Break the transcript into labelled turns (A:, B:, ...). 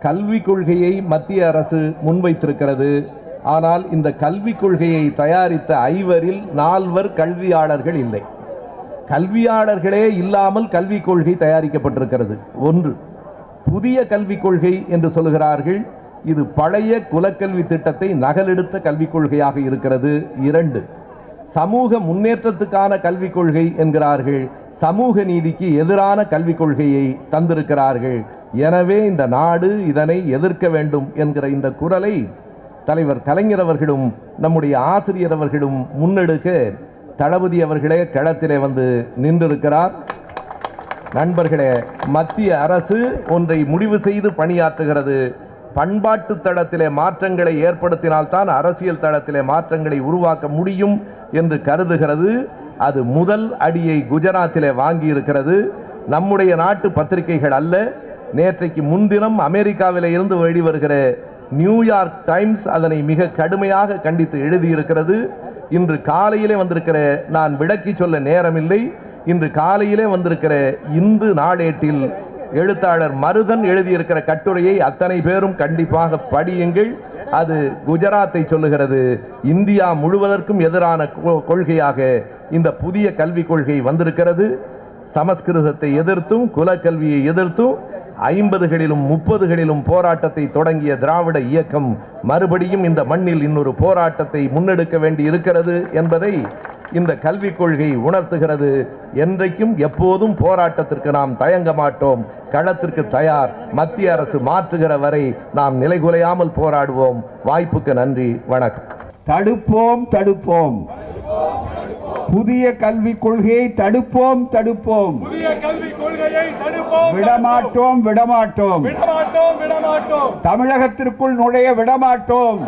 A: கல்விக் கொள்கையை மத்திய அரசு முன்வைத்திருக்கிறது. ஆனால் இந்த கல்விக் கொள்கையை தயாரித்த 5 4 கல்வியாளர்கள் இல்லை. கல்வியாளர்களே இல்லாமல் கல்விக் கொள்கை தயாரிக்கப்பட்டிருக்கிறது. 1. புதிய கல்விக் கொள்கை என்று சொல்கிறார்கள். இது பழைய குலக்கல்வி திட்டத்தை நகலெடுத்த கல்விக் கொள்கையாக இருக்கிறது. 2. சமூக முன்னேற்றத்துக்கான கல்விக் கொள்கை என்கிறார்கள். சமூக நீதிக்கு எதிரான கல்விக் கொள்கையை தந்திருக்கிறார்கள். எனவே இந்த நாடு இதனை எதிர்க்க வேண்டும் என்கிற இந்த குரலை தலைவர் கலைஞர் அவர்களும் நம்முடைய ஆசிரியர் அவர்களும் முன்னெடுக்க தளபதி அவர்களே களத்திலே வந்து நின்றிருக்கிறார். நண்பர்களே, மத்திய அரசு ஒன்றை முடிவு செய்து பணியாற்றுகிறது. பண்பாட்டு தளத்திலே மாற்றங்களை ஏற்படுத்தினால்தான் அரசியல் தளத்திலே மாற்றங்களை உருவாக்க முடியும் என்று கருதுகிறது. அது முதல் அடியை குஜராத்திலே வாங்கி இருக்கிறது. நம்முடைய நாட்டு பத்திரிகைகள் அல்ல, நேற்றைக்கு முன்தினம் அமெரிக்காவிலே இருந்து வெளிவருகிற நியூயார்க் டைம்ஸ் அதனை மிக கடுமையாக கண்டித்து எழுதியிருக்கிறது. இன்று காலையிலே வந்திருக்கிற, நான் விளக்கி சொல்ல நேரமில்லை, இன்று காலையிலே வந்திருக்கிற இந்து நாளேட்டில் எழுத்தாளர் மருதன் எழுதியிருக்கிற கட்டுரையை அத்தனை பேரும் கண்டிப்பாக படியுங்கள். அது குஜராத்தை சொல்லுகிறது. இந்தியா முழுவதற்கும் எதிரான கொள்கையாக இந்த புதிய கல்விக் கொள்கை வந்திருக்கிறது. சமஸ்கிருதத்தை எதிர்த்தும் குலக்கல்வியை எதிர்த்தும் 50களிலும் 30களிலும் போராட்டத்தை தொடங்கிய திராவிட இயக்கம் மறுபடியும் இந்த மண்ணில் இன்னொரு போராட்டத்தை முன்னெடுக்க வேண்டி இருக்கிறது என்பதை இந்த கல்விக் கொள்கை உணர்த்துகிறது. என்றைக்கும் எப்போதும் போராட்டத்திற்கு நாம் தயங்க மாட்டோம். களத்திற்கு தயார். மத்திய அரசு மாற்றுகிற வரை நாம் நிலைகுலையாமல் போராடுவோம். வாய்ப்புக்கு நன்றி. வணக்கம்.
B: தடுப்போம் தடுப்போம் புதிய கல்விக் கொள்கையை தடுப்போம் தடுப்போம் விடமாட்டோம் விடமாட்டோம் தமிழகத்திற்குள் நுழைய விடமாட்டோம்.